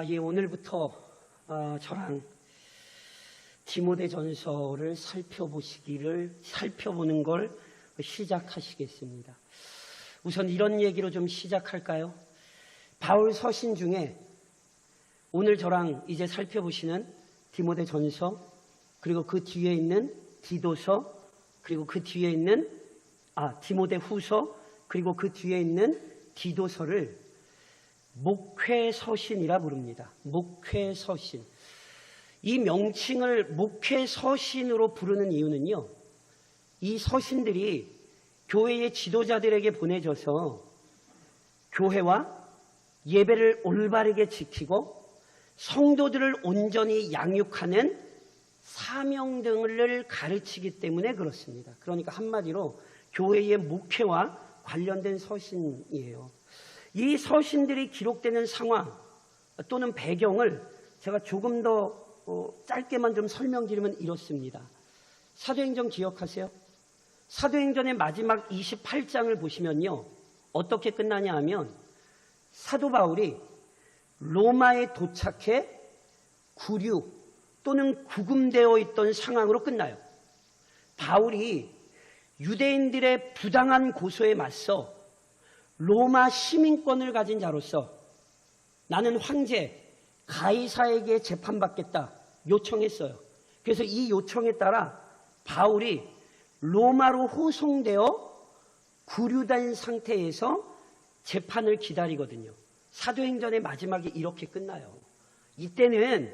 예, 오늘부터 저랑 디모데전서를 살펴보는 걸 시작하시겠습니다. 우선 이런 얘기로 좀 시작할까요? 바울 서신 중에 오늘 저랑 이제 살펴보시는 디모데전서, 그리고 그 뒤에 있는 디도서, 그리고 그 뒤에 있는 디모데후서, 그리고 그 뒤에 있는 디도서를 목회서신이라 부릅니다. 목회서신. 이 명칭을 목회서신으로 부르는 이유는요, 이 서신들이 교회의 지도자들에게 보내져서 교회와 예배를 올바르게 지키고 성도들을 온전히 양육하는 사명 등을 가르치기 때문에 그렇습니다. 그러니까 한마디로 교회의 목회와 관련된 서신이에요. 이 서신들이 기록되는 상황 또는 배경을 제가 조금 더 짧게만 좀 설명드리면 이렇습니다. 사도행전 기억하세요? 사도행전의 마지막 28장을 보시면요, 어떻게 끝나냐 하면 사도 바울이 로마에 도착해 구류 또는 구금되어 있던 상황으로 끝나요. 바울이 유대인들의 부당한 고소에 맞서 로마 시민권을 가진 자로서 나는 황제 가이사에게 재판받겠다 요청했어요. 그래서 이 요청에 따라 바울이 로마로 호송되어 구류된 상태에서 재판을 기다리거든요. 사도행전의 마지막이 이렇게 끝나요. 이때는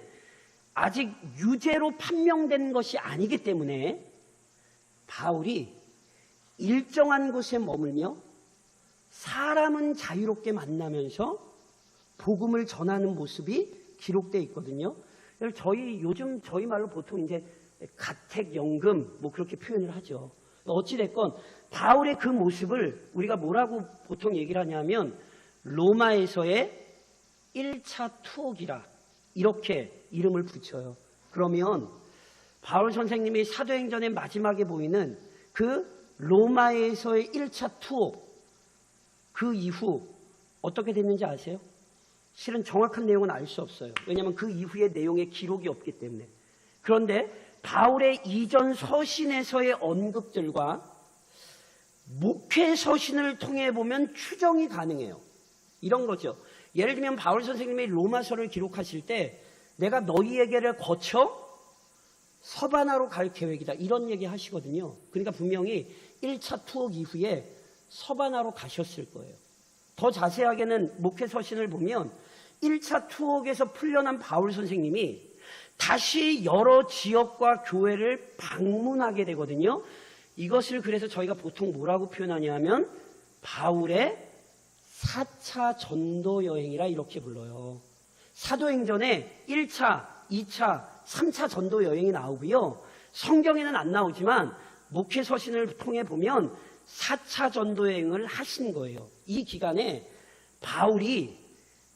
아직 유죄로 판명된 것이 아니기 때문에 바울이 일정한 곳에 머물며 사람은 자유롭게 만나면서 복음을 전하는 모습이 기록되어 있거든요. 요즘 저희 말로 보통 이제 가택연금 그렇게 표현을 하죠. 어찌됐건 바울의 그 모습을 우리가 뭐라고 보통 얘기를 하냐면 로마에서의 1차 투옥이라 이렇게 이름을 붙여요. 그러면 바울 선생님이 사도행전의 마지막에 보이는 그 로마에서의 1차 투옥, 그 이후 어떻게 됐는지 아세요? 실은 정확한 내용은 알 수 없어요. 왜냐하면 그 이후의 내용에 기록이 없기 때문에. 그런데 바울의 이전 서신에서의 언급들과 목회 서신을 통해 보면 추정이 가능해요. 이런 거죠. 예를 들면 바울 선생님이 로마서를 기록하실 때 내가 너희에게를 거쳐 서바나로 갈 계획이다, 이런 얘기 하시거든요. 그러니까 분명히 1차 투옥 이후에 서바나로 가셨을 거예요. 더 자세하게는 목회 서신을 보면 1차 투옥에서 풀려난 바울 선생님이 다시 여러 지역과 교회를 방문하게 되거든요. 이것을 그래서 저희가 보통 뭐라고 표현하냐 하면 바울의 4차 전도 여행이라 이렇게 불러요. 사도행전에 1차, 2차, 3차 전도 여행이 나오고요. 성경에는 안 나오지만 목회 서신을 통해 보면 4차 전도 여행을 하신 거예요. 이 기간에 바울이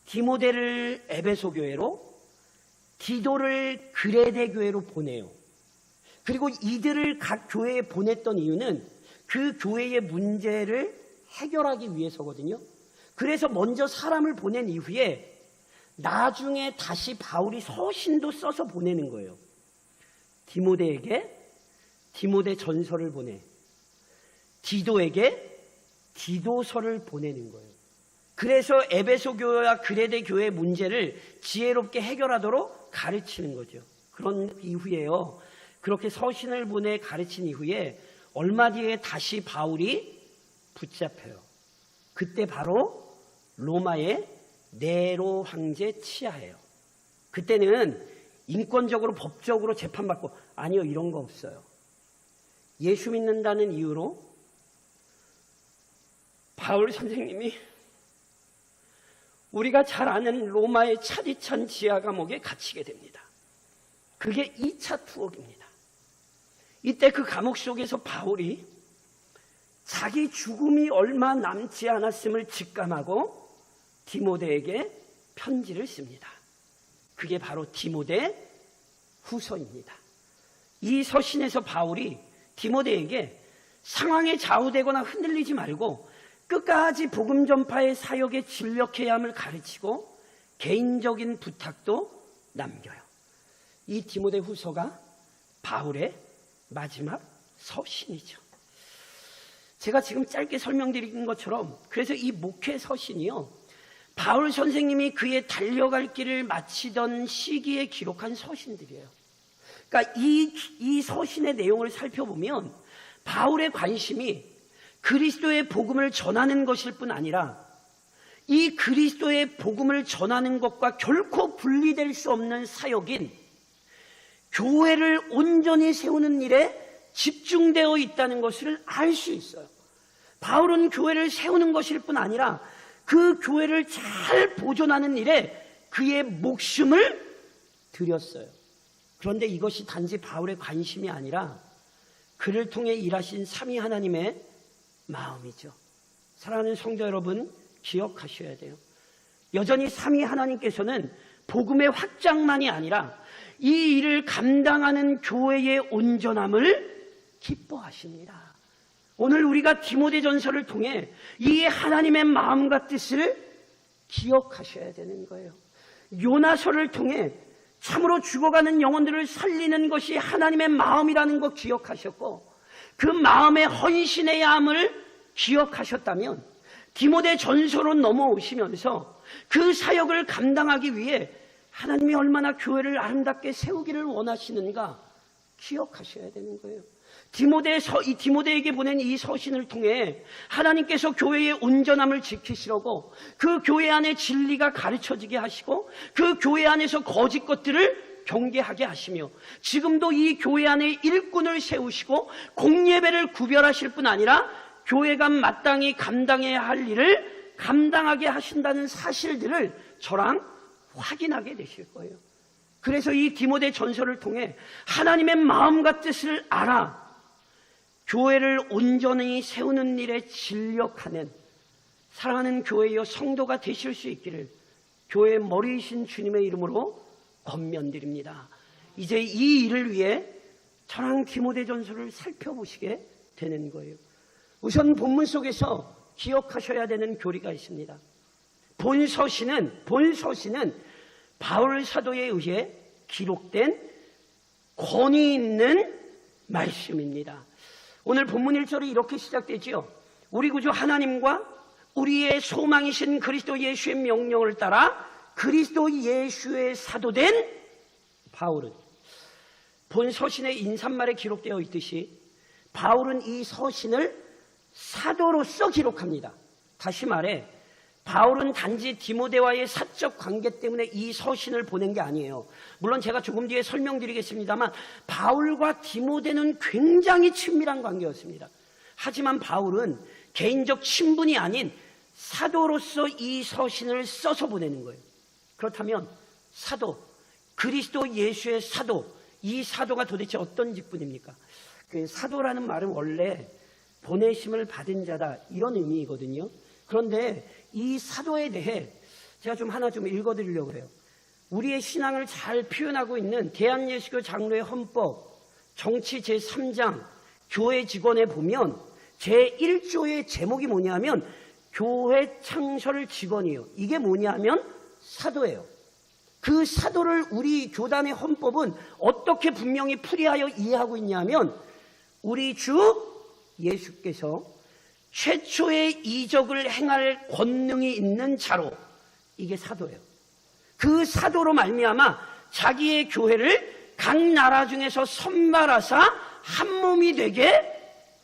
디모데를 에베소 교회로, 디도를 그레데 교회로 보내요. 그리고 이들을 각 교회에 보냈던 이유는 그 교회의 문제를 해결하기 위해서거든요. 그래서 먼저 사람을 보낸 이후에 나중에 다시 바울이 서신도 써서 보내는 거예요. 디모데에게 디모데 전서를 보내, 디도에게 디도서를 보내는 거예요. 그래서 에베소 교회와 그레데 교회의 문제를 지혜롭게 해결하도록 가르치는 거죠. 그런 이후에요, 그렇게 서신을 보내 가르친 이후에 얼마 뒤에 다시 바울이 붙잡혀요. 그때 바로 로마의 네로 황제 치하예요. 그때는 인권적으로 법적으로 재판받고, 아니요, 이런 거 없어요. 예수 믿는다는 이유로 바울 선생님이 우리가 잘 아는 로마의 차디찬 지하 감옥에 갇히게 됩니다. 그게 2차 투옥입니다. 이때 그 감옥 속에서 바울이 자기 죽음이 얼마 남지 않았음을 직감하고 디모데에게 편지를 씁니다. 그게 바로 디모데 후서입니다. 이 서신에서 바울이 디모데에게 상황에 좌우되거나 흔들리지 말고 끝까지 복음 전파의 사역에 진력해야 함을 가르치고 개인적인 부탁도 남겨요. 이 디모데 후서가 바울의 마지막 서신이죠. 제가 지금 짧게 설명드린 것처럼 그래서 이 목회 서신이요, 바울 선생님이 그의 달려갈 길을 마치던 시기에 기록한 서신들이에요. 그러니까 이 서신의 내용을 살펴보면 바울의 관심이 그리스도의 복음을 전하는 것일 뿐 아니라 이 그리스도의 복음을 전하는 것과 결코 분리될 수 없는 사역인 교회를 온전히 세우는 일에 집중되어 있다는 것을 알 수 있어요. 바울은 교회를 세우는 것일 뿐 아니라 그 교회를 잘 보존하는 일에 그의 목숨을 들였어요. 그런데 이것이 단지 바울의 관심이 아니라 그를 통해 일하신 삼위 하나님의 마음이죠. 사랑하는 성도 여러분, 기억하셔야 돼요. 여전히 삼위 하나님께서는 복음의 확장만이 아니라 이 일을 감당하는 교회의 온전함을 기뻐하십니다. 오늘 우리가 디모데전서를 통해 이 하나님의 마음과 뜻을 기억하셔야 되는 거예요. 요나서를 통해 참으로 죽어가는 영혼들을 살리는 것이 하나님의 마음이라는 것 기억하셨고 그 마음의 헌신의 함을 기억하셨다면 디모데 전서로 넘어오시면서 그 사역을 감당하기 위해 하나님이 얼마나 교회를 아름답게 세우기를 원하시는가 기억하셔야 되는 거예요. 이 디모데에게 보낸 이 서신을 통해 하나님께서 교회의 온전함을 지키시려고 그 교회 안에 진리가 가르쳐지게 하시고 그 교회 안에서 거짓 것들을 경계하게 하시며 지금도 이 교회 안에 일꾼을 세우시고 공예배를 구별하실 뿐 아니라 교회가 마땅히 감당해야 할 일을 감당하게 하신다는 사실들을 저랑 확인하게 되실 거예요. 그래서 이 디모데 전서를 통해 하나님의 마음과 뜻을 알아 교회를 온전히 세우는 일에 진력하는 사랑하는 교회여 성도가 되실 수 있기를 교회의 머리이신 주님의 이름으로 권면드립니다. 이제 이 일을 위해 저랑 디모데전서를 살펴보시게 되는 거예요. 우선 본문 속에서 기억하셔야 되는 교리가 있습니다. 본 서신은 바울 사도에 의해 기록된 권위 있는 말씀입니다. 오늘 본문 1절이 이렇게 시작되지요. 우리 구주 하나님과 우리의 소망이신 그리스도 예수의 명령을 따라 그리스도 예수의 사도된 바울은, 본 서신의 인사말에 기록되어 있듯이 바울은 이 서신을 사도로서 기록합니다. 다시 말해 바울은 단지 디모데와의 사적 관계 때문에 이 서신을 보낸 게 아니에요. 물론 제가 조금 뒤에 설명드리겠습니다만 바울과 디모데는 굉장히 친밀한 관계였습니다. 하지만 바울은 개인적 친분이 아닌 사도로서 이 서신을 써서 보내는 거예요. 그렇다면 사도, 그리스도 예수의 사도, 이 사도가 도대체 어떤 직분입니까? 그 사도라는 말은 원래 보내심을 받은 자다 이런 의미이거든요. 그런데 이 사도에 대해 제가 하나 읽어드리려고 해요. 우리의 신앙을 잘 표현하고 있는 대한예수교 장로의 헌법 정치 제3장 교회 직원에 보면 제1조의 제목이 뭐냐면 교회 창설 직원이에요. 이게 뭐냐면 사도예요. 그 사도를 우리 교단의 헌법은 어떻게 분명히 풀이하여 이해하고 있냐면 우리 주 예수께서 최초의 이적을 행할 권능이 있는 자로, 이게 사도예요. 그 사도로 말미암아 자기의 교회를 각 나라 중에서 선발하사 한 몸이 되게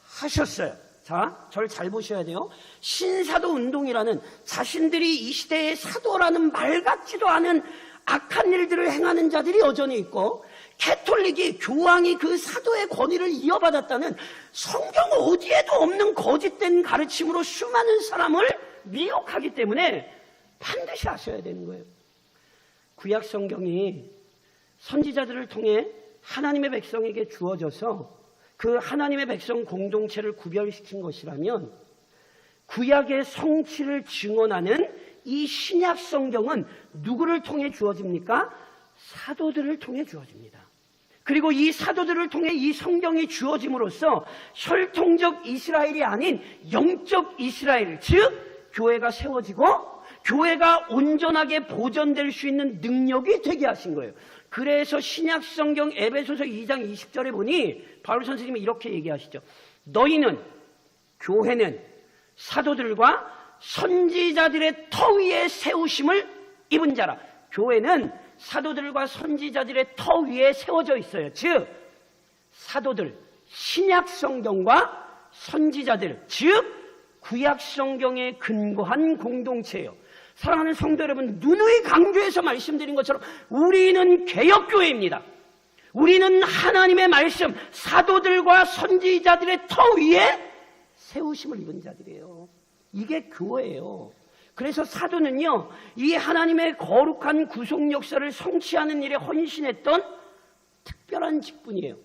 하셨어요. 자, 저를 잘 보셔야 돼요. 신사도 운동이라는 자신들이 이 시대의 사도라는 말 같지도 않은 악한 일들을 행하는 자들이 여전히 있고, 캐톨릭이 교황이 그 사도의 권위를 이어받았다는 성경 어디에도 없는 거짓된 가르침으로 수많은 사람을 미혹하기 때문에 반드시 아셔야 되는 거예요. 구약 성경이 선지자들을 통해 하나님의 백성에게 주어져서 그 하나님의 백성 공동체를 구별시킨 것이라면 구약의 성취를 증언하는 이 신약 성경은 누구를 통해 주어집니까? 사도들을 통해 주어집니다. 그리고 이 사도들을 통해 이 성경이 주어짐으로써 혈통적 이스라엘이 아닌 영적 이스라엘, 즉 교회가 세워지고 교회가 온전하게 보존될 수 있는 능력이 되게 하신 거예요. 그래서 신약성경 에베소서 2장 20절에 보니 바울 선생님이 이렇게 얘기하시죠. 너희는, 교회는 사도들과 선지자들의 터 위에 세우심을 입은 자라. 교회는 사도들과 선지자들의 터 위에 세워져 있어요. 즉 사도들, 신약성경과 선지자들, 즉 구약성경에 근거한 공동체예요. 사랑하는 성도 여러분, 누누이 강조해서 말씀드린 것처럼 우리는 개혁교회입니다. 우리는 하나님의 말씀, 사도들과 선지자들의 터 위에 세우심을 입은 자들이에요. 이게 교회예요. 그래서 사도는요, 이 하나님의 거룩한 구속 역사를 성취하는 일에 헌신했던 특별한 직분이에요.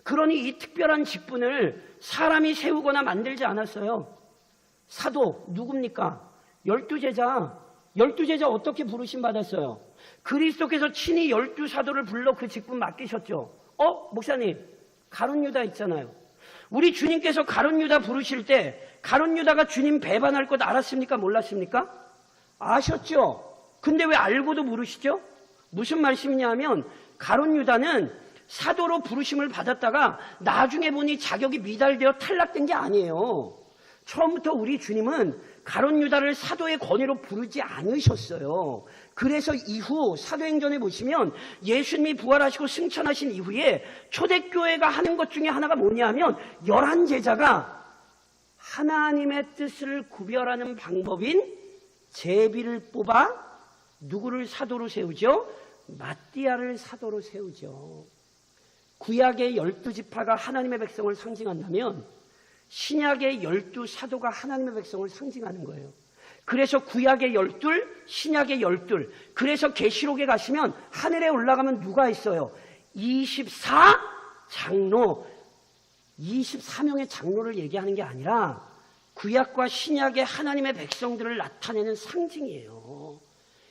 그러니 이 특별한 직분을 사람이 세우거나 만들지 않았어요. 사도 누굽니까? 12제자. 12제자 어떻게 부르심 받았어요? 그리스도께서 친히 12사도를 불러 그 직분 맡기셨죠. 목사님, 가룟 유다 있잖아요. 우리 주님께서 가룟 유다 부르실 때 가룟 유다가 주님 배반할 것 알았습니까? 몰랐습니까? 아셨죠? 근데 왜 알고도 부르시죠? 무슨 말씀이냐면 가룟 유다는 사도로 부르심을 받았다가 나중에 보니 자격이 미달되어 탈락된 게 아니에요. 처음부터 우리 주님은 가룟 유다를 사도의 권위로 부르지 않으셨어요. 그래서 이후 사도행전에 보시면 예수님이 부활하시고 승천하신 이후에 초대교회가 하는 것 중에 하나가 뭐냐면 11제자가 하나님의 뜻을 구별하는 방법인 제비를 뽑아 누구를 사도로 세우죠? 마띠아를 사도로 세우죠. 구약의 12지파가 하나님의 백성을 상징한다면 신약의 12사도가 하나님의 백성을 상징하는 거예요. 그래서 구약의 12, 신약의 12. 그래서 계시록에 가시면 하늘에 올라가면 누가 있어요? 24장로. 24명의 장로를 얘기하는 게 아니라 구약과 신약의 하나님의 백성들을 나타내는 상징이에요.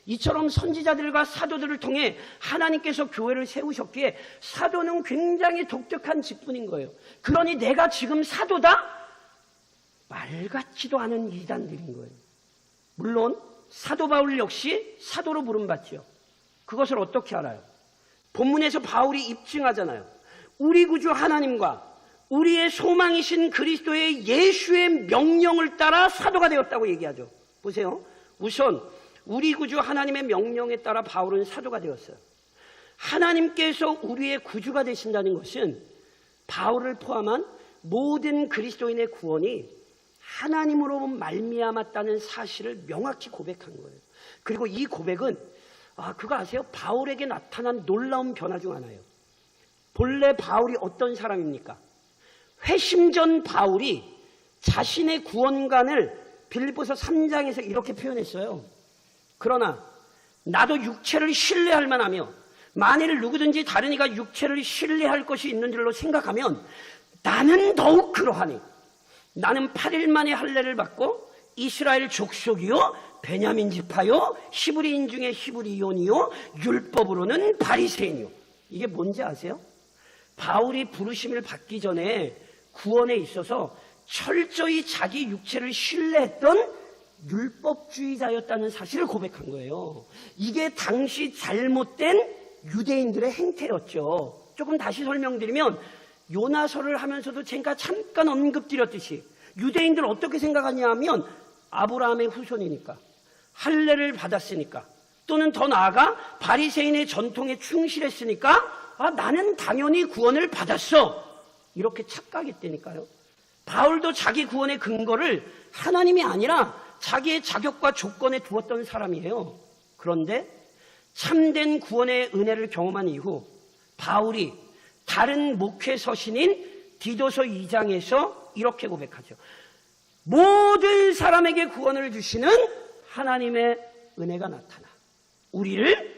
이처럼 선지자들과 사도들을 통해 하나님께서 교회를 세우셨기에 사도는 굉장히 독특한 직분인 거예요. 그러니 내가 지금 사도다? 말 같지도 않은 이단들인 거예요. 물론 사도 바울 역시 사도로 부름받죠. 그것을 어떻게 알아요? 본문에서 바울이 입증하잖아요. 우리 구주 하나님과 우리의 소망이신 그리스도의 예수의 명령을 따라 사도가 되었다고 얘기하죠. 보세요. 우선 우리 구주 하나님의 명령에 따라 바울은 사도가 되었어요. 하나님께서 우리의 구주가 되신다는 것은 바울을 포함한 모든 그리스도인의 구원이 하나님으로 말미암았다는 사실을 명확히 고백한 거예요. 그리고 이 고백은 그거 아세요? 바울에게 나타난 놀라운 변화 중 하나예요. 본래 바울이 어떤 사람입니까? 회심전 바울이 자신의 구원관을 빌립보서 3장에서 이렇게 표현했어요. 그러나 나도 육체를 신뢰할 만하며 만일 누구든지 다른 이가 육체를 신뢰할 것이 있는 줄로 생각하면 나는 더욱 그러하니 나는 8일 만에 할례를 받고 이스라엘 족속이요 베냐민 지파요 히브리인 중에 히브리온이요 율법으로는 바리새인이요. 이게 뭔지 아세요? 바울이 부르심을 받기 전에 구원에 있어서 철저히 자기 육체를 신뢰했던 율법주의자였다는 사실을 고백한 거예요. 이게 당시 잘못된 유대인들의 행태였죠. 조금 다시 설명드리면 요나서를 하면서도 제가 잠깐 언급드렸듯이 유대인들 어떻게 생각하냐면 아브라함의 후손이니까 할례를 받았으니까 또는 더 나아가 바리새인의 전통에 충실했으니까 나는 당연히 구원을 받았어 이렇게 착각했다니까요. 바울도 자기 구원의 근거를 하나님이 아니라 자기의 자격과 조건에 두었던 사람이에요. 그런데 참된 구원의 은혜를 경험한 이후 바울이 다른 목회 서신인 디도서 2장에서 이렇게 고백하죠. 모든 사람에게 구원을 주시는 하나님의 은혜가 나타나 우리를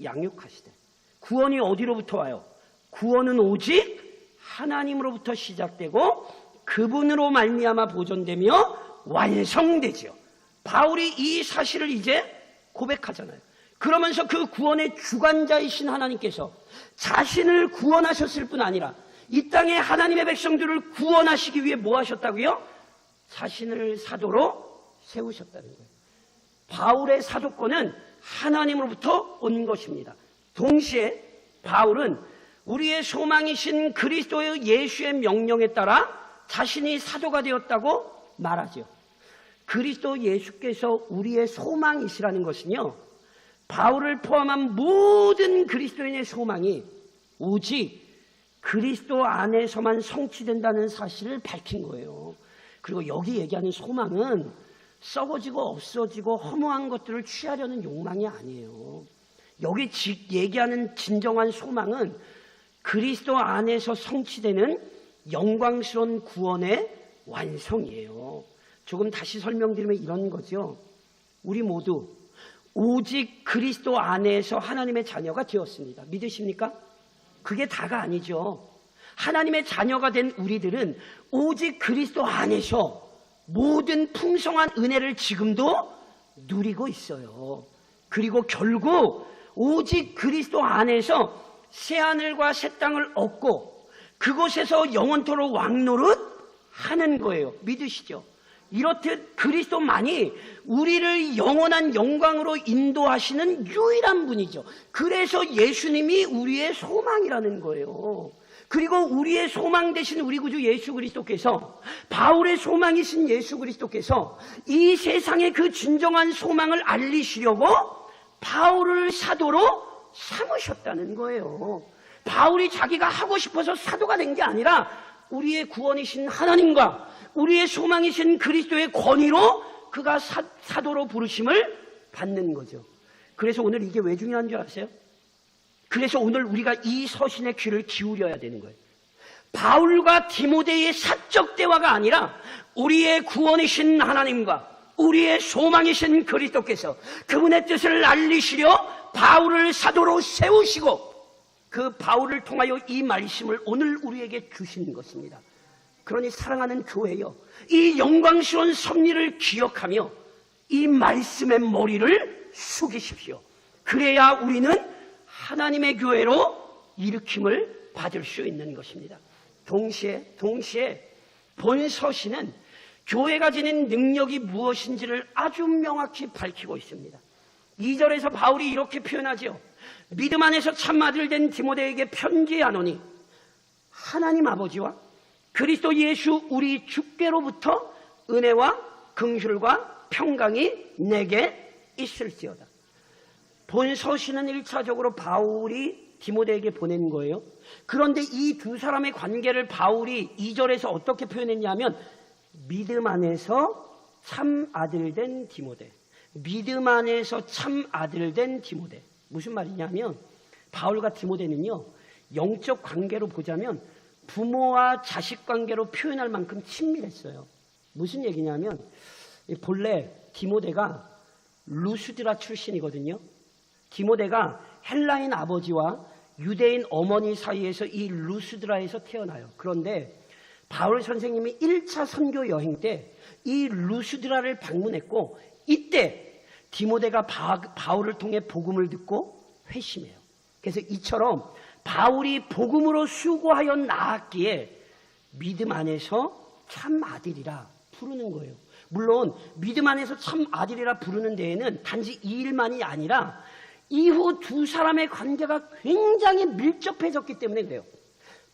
양육하시되. 구원이 어디로부터 와요? 구원은 오직 하나님으로부터 시작되고 그분으로 말미암아 보존되며 완성되지요. 바울이 이 사실을 이제 고백하잖아요. 그러면서 그 구원의 주관자이신 하나님께서 자신을 구원하셨을 뿐 아니라 이 땅에 하나님의 백성들을 구원하시기 위해 뭐 하셨다고요? 자신을 사도로 세우셨다는 거예요. 바울의 사도권은 하나님으로부터 온 것입니다. 동시에 바울은 우리의 소망이신 그리스도의 예수의 명령에 따라 자신이 사도가 되었다고 말하죠. 그리스도 예수께서 우리의 소망이시라는 것은요, 바울을 포함한 모든 그리스도인의 소망이 오직 그리스도 안에서만 성취된다는 사실을 밝힌 거예요. 그리고 여기 얘기하는 소망은 썩어지고 없어지고 허무한 것들을 취하려는 욕망이 아니에요. 여기 얘기하는 진정한 소망은 그리스도 안에서 성취되는 영광스러운 구원의 완성이에요. 조금 다시 설명드리면 이런 거죠. 우리 모두 오직 그리스도 안에서 하나님의 자녀가 되었습니다. 믿으십니까? 그게 다가 아니죠. 하나님의 자녀가 된 우리들은 오직 그리스도 안에서 모든 풍성한 은혜를 지금도 누리고 있어요. 그리고 결국 오직 그리스도 안에서 새하늘과 새 땅을 얻고 그곳에서 영원토록 왕노릇 하는 거예요. 믿으시죠? 이렇듯 그리스도만이 우리를 영원한 영광으로 인도하시는 유일한 분이죠. 그래서 예수님이 우리의 소망이라는 거예요. 그리고 우리의 소망 되신 우리 구주 예수 그리스도께서, 바울의 소망이신 예수 그리스도께서 이 세상의 그 진정한 소망을 알리시려고 바울을 사도로 삼으셨다는 거예요. 바울이 자기가 하고 싶어서 사도가 된 게 아니라 우리의 구원이신 하나님과 우리의 소망이신 그리스도의 권위로 그가 사도로 부르심을 받는 거죠. 그래서 오늘 이게 왜 중요한 줄 아세요? 그래서 오늘 우리가 이 서신의 귀를 기울여야 되는 거예요. 바울과 디모데의 사적 대화가 아니라 우리의 구원이신 하나님과 우리의 소망이신 그리스도께서 그분의 뜻을 알리시려 바울을 사도로 세우시고 그 바울을 통하여 이 말씀을 오늘 우리에게 주신 것입니다. 그러니 사랑하는 교회여, 이 영광스러운 섭리를 기억하며 이 말씀의 머리를 숙이십시오. 그래야 우리는 하나님의 교회로 일으킴을 받을 수 있는 것입니다. 동시에 본 서신은 교회가 지닌 능력이 무엇인지를 아주 명확히 밝히고 있습니다. 2절에서 바울이 이렇게 표현하죠. 믿음 안에서 참 아들 된 디모데에게 편지하노니 하나님 아버지와 그리스도 예수 우리 주께로부터 은혜와 긍휼과 평강이 내게 있을지어다. 본 서신은 1차적으로 바울이 디모데에게 보낸 거예요. 그런데 이 두 사람의 관계를 바울이 2절에서 어떻게 표현했냐면 믿음 안에서 참 아들 된 디모데, 믿음 안에서 참 아들 된 디모데. 무슨 말이냐면 바울과 디모데는요, 영적 관계로 보자면 부모와 자식 관계로 표현할 만큼 친밀했어요. 무슨 얘기냐면 본래 디모데가 루스드라 출신이거든요. 디모데가 헬라인 아버지와 유대인 어머니 사이에서 이 루스드라에서 태어나요. 그런데 바울 선생님이 1차 선교 여행 때 이 루스드라를 방문했고 이때 디모데가 바울을 통해 복음을 듣고 회심해요. 그래서 이처럼 바울이 복음으로 수고하여 나았기에 믿음 안에서 참 아들이라 부르는 거예요. 물론 믿음 안에서 참 아들이라 부르는 데에는 단지 이 일만이 아니라 이후 두 사람의 관계가 굉장히 밀접해졌기 때문에 그래요.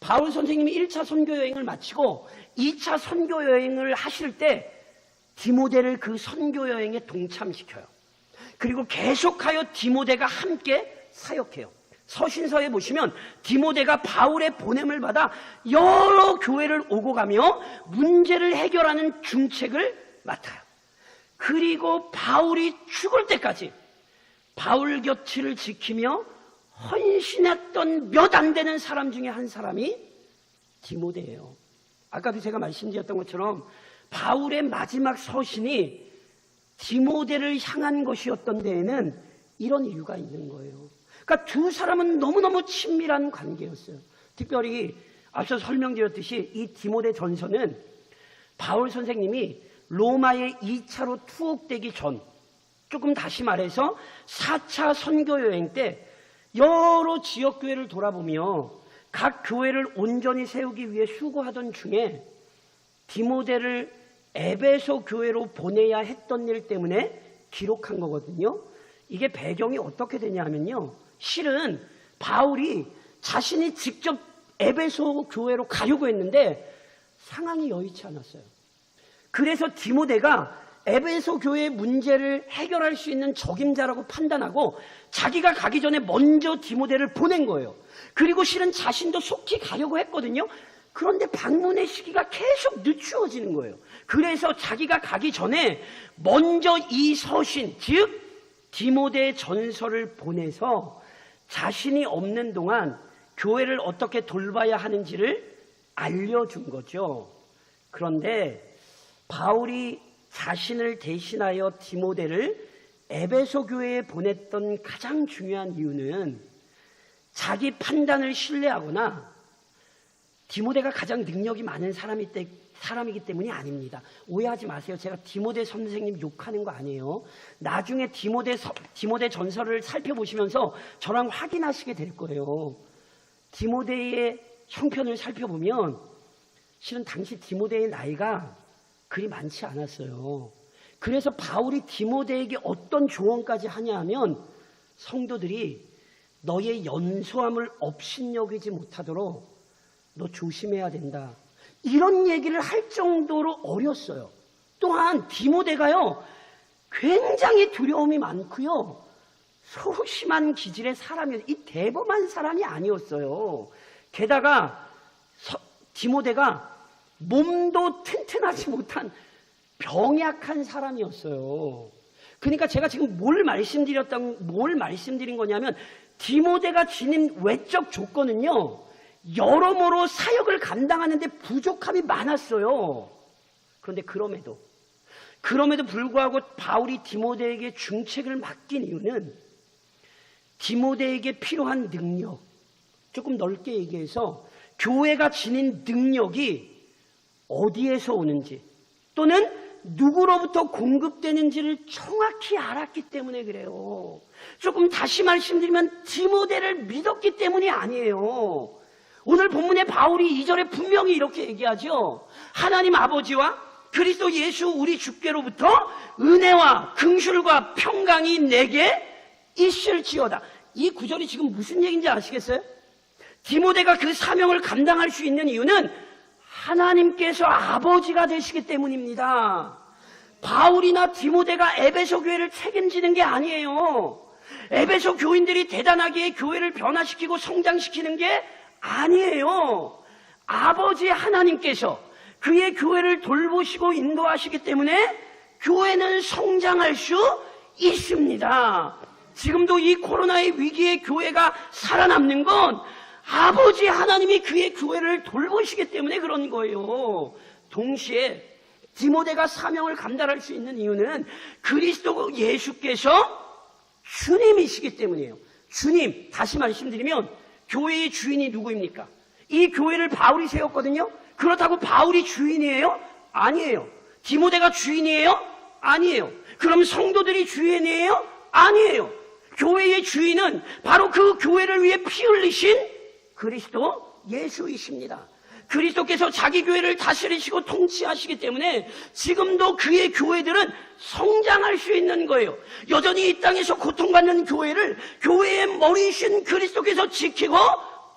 바울 선생님이 1차 선교 여행을 마치고 2차 선교 여행을 하실 때 디모데를 그 선교 여행에 동참시켜요. 그리고 계속하여 디모데가 함께 사역해요. 서신서에 보시면 디모데가 바울의 보냄을 받아 여러 교회를 오고 가며 문제를 해결하는 중책을 맡아요. 그리고 바울이 죽을 때까지 바울 곁을 지키며 헌신했던 몇 안 되는 사람 중에 한 사람이 디모데예요. 아까도 제가 말씀드렸던 것처럼 바울의 마지막 서신이 디모데를 향한 것이었던 데에는 이런 이유가 있는 거예요. 그러니까 두 사람은 너무너무 친밀한 관계였어요. 특별히 앞서 설명드렸듯이 이 디모데 전서는 바울 선생님이 로마에 2차로 투옥되기 전, 조금 다시 말해서 4차 선교 여행 때 여러 지역교회를 돌아보며 각 교회를 온전히 세우기 위해 수고하던 중에 디모데를 에베소 교회로 보내야 했던 일 때문에 기록한 거거든요. 이게 배경이 어떻게 되냐면요. 실은 바울이 자신이 직접 에베소 교회로 가려고 했는데 상황이 여의치 않았어요. 그래서 디모데가 에베소 교회의 문제를 해결할 수 있는 적임자라고 판단하고 자기가 가기 전에 먼저 디모데를 보낸 거예요. 그리고 실은 자신도 속히 가려고 했거든요. 그런데 방문의 시기가 계속 늦추어지는 거예요. 그래서 자기가 가기 전에 먼저 이 서신, 즉 디모데 전서를 보내서 자신이 없는 동안 교회를 어떻게 돌봐야 하는지를 알려준 거죠. 그런데 바울이 자신을 대신하여 디모데를 에베소 교회에 보냈던 가장 중요한 이유는 자기 판단을 신뢰하거나 디모데가 가장 능력이 많은 사람이기 때문이 아닙니다. 오해하지 마세요. 제가 디모데 선생님 욕하는 거 아니에요. 나중에 디모데 전서를 살펴보시면서 저랑 확인하시게 될 거예요. 디모데의 형편을 살펴보면 실은 당시 디모데의 나이가 그리 많지 않았어요. 그래서 바울이 디모데에게 어떤 조언까지 하냐 하면 성도들이 너의 연소함을 업신여기지 못하도록 너 조심해야 된다. 이런 얘기를 할 정도로 어렸어요. 또한 디모데가요 굉장히 두려움이 많고요 소심한 기질의 사람이었어요. 이 대범한 사람이 아니었어요. 게다가 디모데가 몸도 튼튼하지 못한 병약한 사람이었어요. 그러니까 제가 지금 뭘 말씀드린 거냐면 디모데가 지닌 외적 조건은요 여러모로 사역을 감당하는데 부족함이 많았어요. 그런데 그럼에도 불구하고 바울이 디모데에게 중책을 맡긴 이유는 디모데에게 필요한 능력, 조금 넓게 얘기해서 교회가 지닌 능력이 어디에서 오는지 또는 누구로부터 공급되는지를 정확히 알았기 때문에 그래요. 조금 다시 말씀드리면 디모데를 믿었기 때문이 아니에요. 오늘 본문의 바울이 2절에 분명히 이렇게 얘기하죠. 하나님 아버지와 그리스도 예수 우리 주께로부터 은혜와 긍휼과 평강이 내게 있을지어다. 이 구절이 지금 무슨 얘기인지 아시겠어요? 디모데가 그 사명을 감당할 수 있는 이유는 하나님께서 아버지가 되시기 때문입니다. 바울이나 디모데가 에베소 교회를 책임지는 게 아니에요. 에베소 교인들이 대단하게 교회를 변화시키고 성장시키는 게 아니에요. 아버지 하나님께서 그의 교회를 돌보시고 인도하시기 때문에 교회는 성장할 수 있습니다. 지금도 이 코로나의 위기에 교회가 살아남는 건 아버지 하나님이 그의 교회를 돌보시기 때문에 그런 거예요. 동시에 디모데가 사명을 감당할 수 있는 이유는 그리스도 예수께서 주님이시기 때문이에요. 주님, 다시 말씀드리면 교회의 주인이 누구입니까? 이 교회를 바울이 세웠거든요. 그렇다고 바울이 주인이에요? 아니에요. 디모데가 주인이에요? 아니에요. 그럼 성도들이 주인이에요? 아니에요. 교회의 주인은 바로 그 교회를 위해 피 흘리신 그리스도 예수이십니다. 그리스도께서 자기 교회를 다스리시고 통치하시기 때문에 지금도 그의 교회들은 성장할 수 있는 거예요. 여전히 이 땅에서 고통받는 교회를 교회의 머리이신 그리스도께서 지키고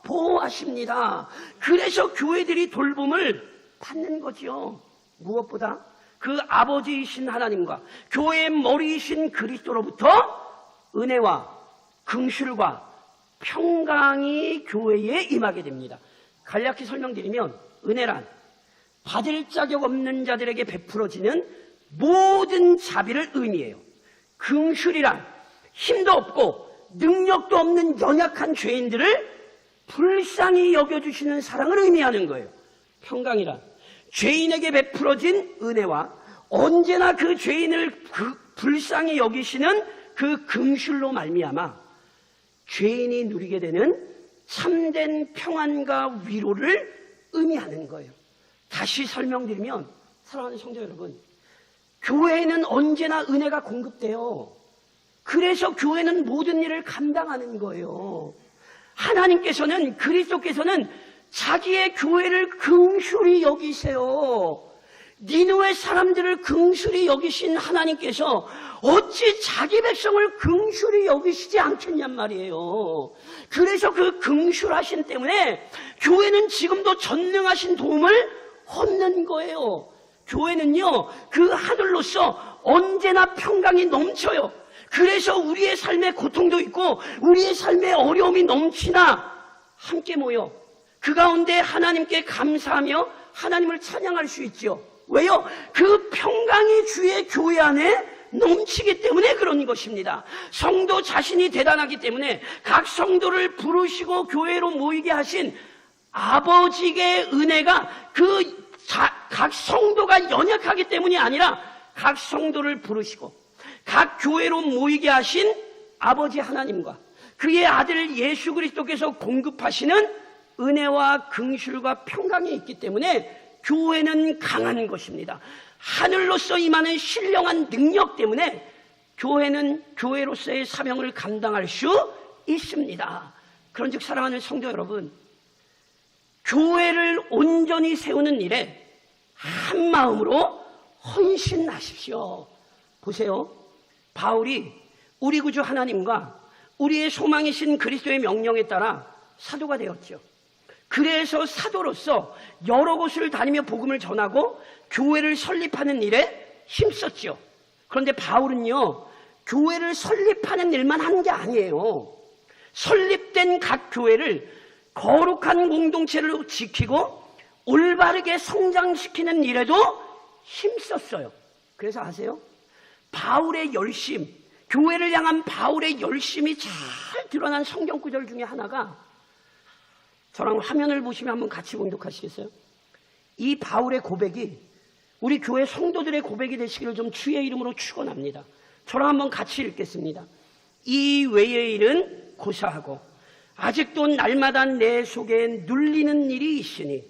보호하십니다. 그래서 교회들이 돌봄을 받는 거지요. 무엇보다 그 아버지이신 하나님과 교회의 머리이신 그리스도로부터 은혜와 긍휼과 평강이 교회에 임하게 됩니다. 간략히 설명드리면 은혜란 받을 자격 없는 자들에게 베풀어지는 모든 자비를 의미해요. 긍휼이란 힘도 없고 능력도 없는 연약한 죄인들을 불쌍히 여겨주시는 사랑을 의미하는 거예요. 평강이란 죄인에게 베풀어진 은혜와 언제나 그 죄인을 불쌍히 여기시는 그 긍휼로 말미암아 죄인이 누리게 되는 참된 평안과 위로를 의미하는 거예요. 다시 설명드리면 사랑하는 성도 여러분, 교회에는 언제나 은혜가 공급돼요. 그래서 교회는 모든 일을 감당하는 거예요. 하나님께서는 그리스도께서는 자기의 교회를 긍휼히 여기세요. 니느웨 사람들을 긍휼히 여기신 하나님께서 어찌 자기 백성을 긍휼히 여기시지 않겠냔 말이에요. 그래서 그 긍휼하신 때문에 교회는 지금도 전능하신 도움을 얻는 거예요. 교회는요, 그 하늘로서 언제나 평강이 넘쳐요. 그래서 우리의 삶에 고통도 있고 우리의 삶에 어려움이 넘치나 함께 모여 그 가운데 하나님께 감사하며 하나님을 찬양할 수 있죠. 왜요? 그 평강이 주의 교회 안에 넘치기 때문에 그런 것입니다. 성도 자신이 대단하기 때문에 각 성도를 부르시고 교회로 모이게 하신 아버지의 은혜가 각 성도가 연약하기 때문이 아니라 각 성도를 부르시고 각 교회로 모이게 하신 아버지 하나님과 그의 아들 예수 그리스도께서 공급하시는 은혜와 긍휼과 평강이 있기 때문에 교회는 강한 것입니다. 하늘로서 임하는 신령한 능력 때문에 교회는 교회로서의 사명을 감당할 수 있습니다. 그런즉 사랑하는 성도 여러분, 교회를 온전히 세우는 일에 한 마음으로 헌신하십시오. 보세요. 바울이 우리 구주 하나님과 우리의 소망이신 그리스도의 명령에 따라 사도가 되었죠. 그래서 사도로서 여러 곳을 다니며 복음을 전하고 교회를 설립하는 일에 힘썼죠. 그런데 바울은요, 교회를 설립하는 일만 한 게 아니에요. 설립된 각 교회를 거룩한 공동체를 지키고 올바르게 성장시키는 일에도 힘썼어요. 그래서 아세요? 바울의 열심, 교회를 향한 바울의 열심이 잘 드러난 성경 구절 중에 하나가, 저랑 화면을 보시면 한번 같이 봉독하시겠어요? 이 바울의 고백이 우리 교회 성도들의 고백이 되시기를 좀 주의 이름으로 축원합니다. 저랑 한번 같이 읽겠습니다. 이 외의 일은 고사하고 아직도 날마다 내 속에 눌리는 일이 있으니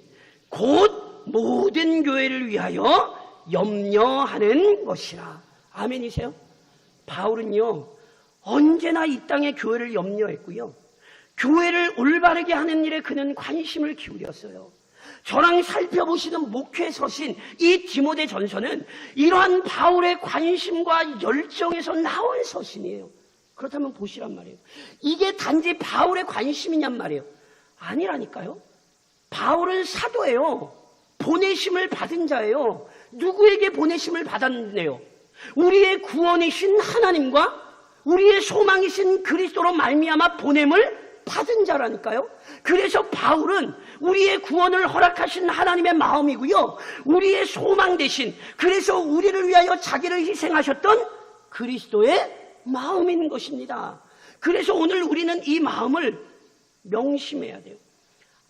곧 모든 교회를 위하여 염려하는 것이라. 아멘이세요? 바울은요, 언제나 이 땅의 교회를 염려했고요, 교회를 올바르게 하는 일에 그는 관심을 기울였어요. 저랑 살펴보시는 목회 서신 이 디모데 전서는 이러한 바울의 관심과 열정에서 나온 서신이에요. 그렇다면 보시란 말이에요. 이게 단지 바울의 관심이냔 말이에요. 아니라니까요. 바울은 사도예요. 보내심을 받은 자예요. 누구에게 보내심을 받았네요? 우리의 구원이신 하나님과 우리의 소망이신 그리스도로 말미암아 보냄을 받은 자라니까요. 그래서 바울은 우리의 구원을 허락하신 하나님의 마음이고요, 우리의 소망 대신, 그래서 우리를 위하여 자기를 희생하셨던 그리스도의 마음인 것입니다. 그래서 오늘 우리는 이 마음을 명심해야 돼요.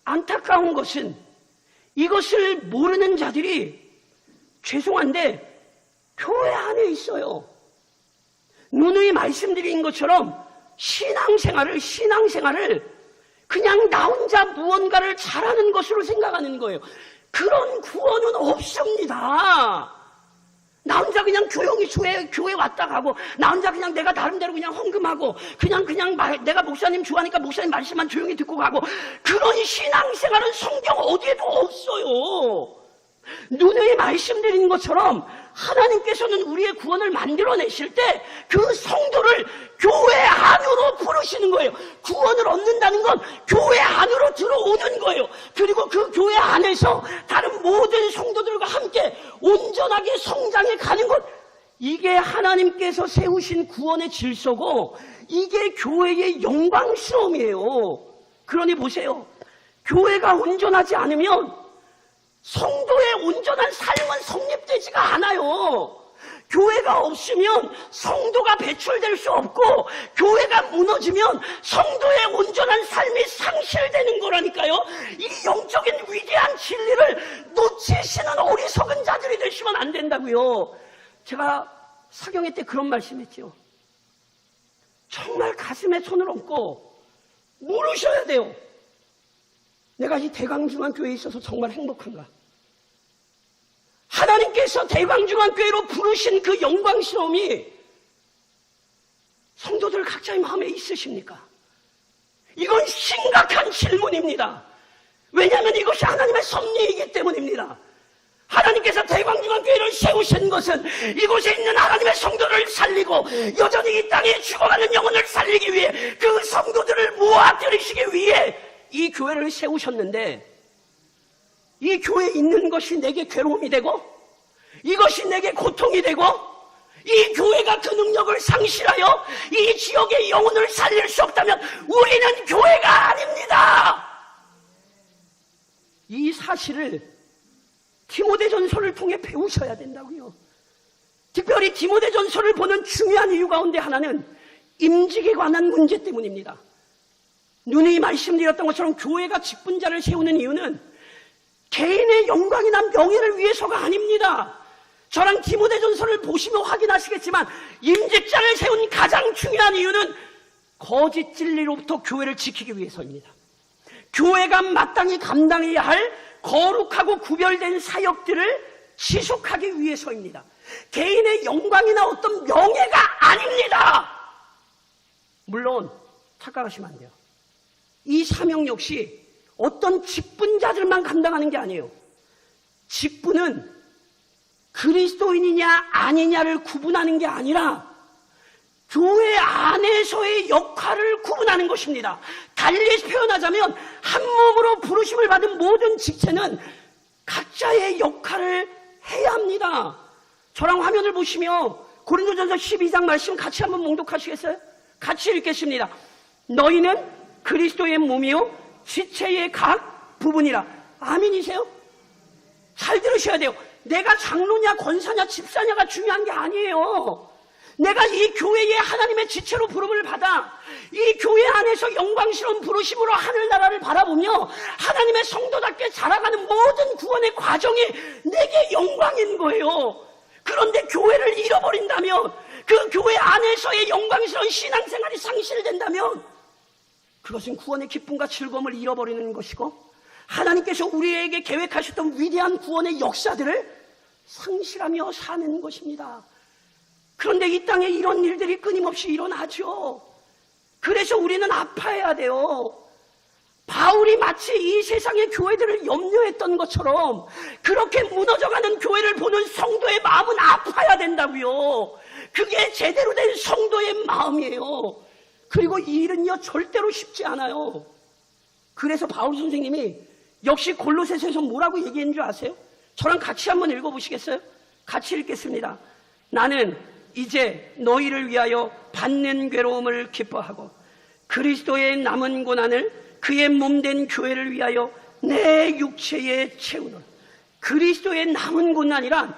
안타까운 것은 이것을 모르는 자들이 죄송한데 교회 안에 있어요. 누누이 말씀드린 것처럼 신앙생활을 그냥 나 혼자 무언가를 잘하는 것으로 생각하는 거예요. 그런 구원은 없습니다. 나 혼자 그냥 조용히 교회 왔다 가고, 나 혼자 그냥 내가 나름대로 그냥 헌금하고, 그냥 내가 목사님 좋아하니까 목사님 말씀만 조용히 듣고 가고, 그런 신앙생활은 성경 어디에도 없어요. 누누이 말씀드린 것처럼 하나님께서는 우리의 구원을 만들어내실 때 그 성도를 교회 안으로 부르시는 거예요. 구원을 얻는다는 건 교회 안으로 들어오는 거예요. 그리고 그 교회 안에서 다른 모든 성도들과 함께 온전하게 성장해 가는 것, 이게 하나님께서 세우신 구원의 질서고 이게 교회의 영광스러움이에요. 그러니 보세요. 교회가 온전하지 않으면 성도의 온전한 삶은 성립되지가 않아요. 교회가 없으면 성도가 배출될 수 없고, 교회가 무너지면 성도의 온전한 삶이 상실되는 거라니까요. 이 영적인 위대한 진리를 놓치시는 어리석은 자들이 되시면 안 된다고요. 제가 사경회 때 그런 말씀했죠. 정말 가슴에 손을 얹고 물으셔야 돼요. 내가 이 대광중앙교회에 있어서 정말 행복한가? 하나님께서 대광중앙교회로 부르신 그 영광스러움이 성도들 각자의 마음에 있으십니까? 이건 심각한 질문입니다. 왜냐하면 이것이 하나님의 섭리이기 때문입니다. 하나님께서 대광중앙교회를 세우신 것은 이곳에 있는 하나님의 성도를 살리고 여전히 이 땅에 죽어가는 영혼을 살리기 위해 그 성도들을 모아들이시기 위해 이 교회를 세우셨는데, 이 교회에 있는 것이 내게 괴로움이 되고 이것이 내게 고통이 되고 이 교회가 그 능력을 상실하여 이 지역의 영혼을 살릴 수 없다면 우리는 교회가 아닙니다. 이 사실을 디모데전서를 통해 배우셔야 된다고요. 특별히 디모데전서를 보는 중요한 이유 가운데 하나는 임직에 관한 문제 때문입니다. 누누이 말씀드렸던 것처럼 교회가 직분자를 세우는 이유는 개인의 영광이나 명예를 위해서가 아닙니다. 저랑 디모데전서를 보시면 확인하시겠지만 임직자를 세운 가장 중요한 이유는 거짓 진리로부터 교회를 지키기 위해서입니다. 교회가 마땅히 감당해야 할 거룩하고 구별된 사역들을 지속하기 위해서입니다. 개인의 영광이나 어떤 명예가 아닙니다. 물론 착각하시면 안 돼요. 이 사명 역시 어떤 직분자들만 감당하는 게 아니에요. 직분은 그리스도인이냐 아니냐를 구분하는 게 아니라 교회 안에서의 역할을 구분하는 것입니다. 달리 표현하자면 한 몸으로 부르심을 받은 모든 직체는 각자의 역할을 해야 합니다. 저랑 화면을 보시며 고린도전서 12장 말씀 같이 한번 봉독하시겠어요? 같이 읽겠습니다. 너희는 그리스도의 몸이요 지체의 각 부분이라. 아멘이세요? 잘 들으셔야 돼요. 내가 장로냐 권사냐 집사냐가 중요한 게 아니에요. 내가 이 교회의 하나님의 지체로 부름을 받아 이 교회 안에서 영광스러운 부르심으로 하늘나라를 바라보며 하나님의 성도답게 자라가는 모든 구원의 과정이 내게 영광인 거예요. 그런데 교회를 잃어버린다면, 그 교회 안에서의 영광스러운 신앙생활이 상실된다면 그것은 구원의 기쁨과 즐거움을 잃어버리는 것이고 하나님께서 우리에게 계획하셨던 위대한 구원의 역사들을 상실하며 사는 것입니다. 그런데 이 땅에 이런 일들이 끊임없이 일어나죠. 그래서 우리는 아파해야 돼요. 바울이 마치 이 세상의 교회들을 염려했던 것처럼 그렇게 무너져가는 교회를 보는 성도의 마음은 아파야 된다고요. 그게 제대로 된 성도의 마음이에요. 그리고 이 일은요 절대로 쉽지 않아요. 그래서 바울 선생님이 역시 골로새서에서 뭐라고 얘기했는 줄 아세요? 저랑 같이 한번 읽어보시겠어요? 같이 읽겠습니다. 나는 이제 너희를 위하여 받는 괴로움을 기뻐하고 그리스도의 남은 고난을 그의 몸된 교회를 위하여 내 육체에 채우는. 그리스도의 남은 고난이란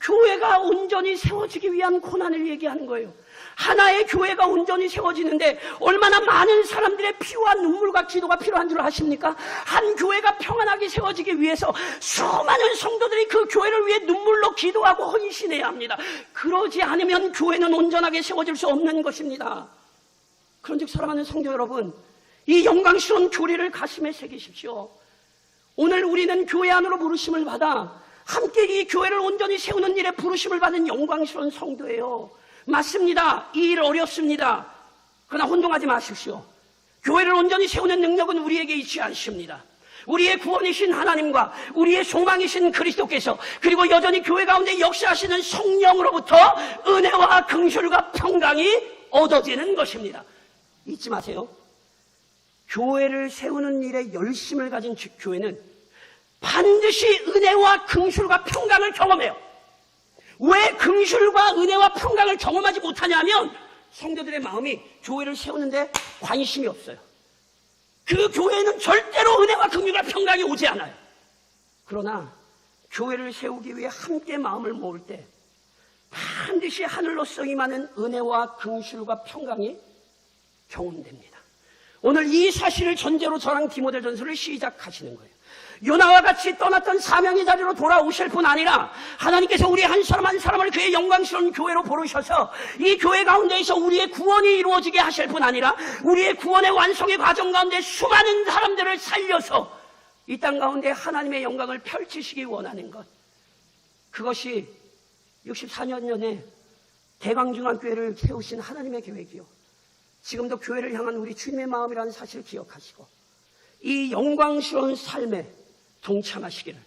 교회가 온전히 세워지기 위한 고난을 얘기하는 거예요. 하나의 교회가 온전히 세워지는데 얼마나 많은 사람들의 피와 눈물과 기도가 필요한 줄 아십니까? 한 교회가 평안하게 세워지기 위해서 수많은 성도들이 그 교회를 위해 눈물로 기도하고 헌신해야 합니다. 그러지 않으면 교회는 온전하게 세워질 수 없는 것입니다. 그런즉 사랑하는 성도 여러분, 이 영광스러운 교리를 가슴에 새기십시오. 오늘 우리는 교회 안으로 부르심을 받아 함께 이 교회를 온전히 세우는 일에 부르심을 받은 영광스러운 성도예요. 맞습니다. 이 일 어렵습니다. 그러나 혼동하지 마십시오. 교회를 온전히 세우는 능력은 우리에게 있지 않습니다. 우리의 구원이신 하나님과 우리의 소망이신 그리스도께서, 그리고 여전히 교회 가운데 역사하시는 성령으로부터 은혜와 긍휼과 평강이 얻어지는 것입니다. 잊지 마세요. 교회를 세우는 일에 열심을 가진 교회는 반드시 은혜와 긍휼과 평강을 경험해요. 왜 긍휼과 은혜와 평강을 경험하지 못하냐 하면 성도들의 마음이 교회를 세우는데 관심이 없어요. 그 교회는 절대로 은혜와 긍휼과 평강이 오지 않아요. 그러나 교회를 세우기 위해 함께 마음을 모을 때 반드시 하늘로서 임하는 은혜와 긍휼과 평강이 경험됩니다. 오늘 이 사실을 전제로 저랑 디모데전서를 시작하시는 거예요. 요나와 같이 떠났던 사명의 자리로 돌아오실 뿐 아니라 하나님께서 우리 한 사람 한 사람을 그의 영광스러운 교회로 부르셔서 이 교회 가운데에서 우리의 구원이 이루어지게 하실 뿐 아니라 우리의 구원의 완성의 과정 가운데 수많은 사람들을 살려서 이 땅 가운데 하나님의 영광을 펼치시기 원하는 것, 그것이 64년 전에 대광중앙교회를 세우신 하나님의 계획이요, 지금도 교회를 향한 우리 주님의 마음이라는 사실을 기억하시고 이 영광스러운 삶에 동참하시기를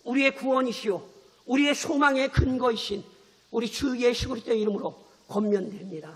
우리의 구원이시오 우리의 소망의 근거이신 우리 주 예수 그리스도의 이름으로 권면됩니다.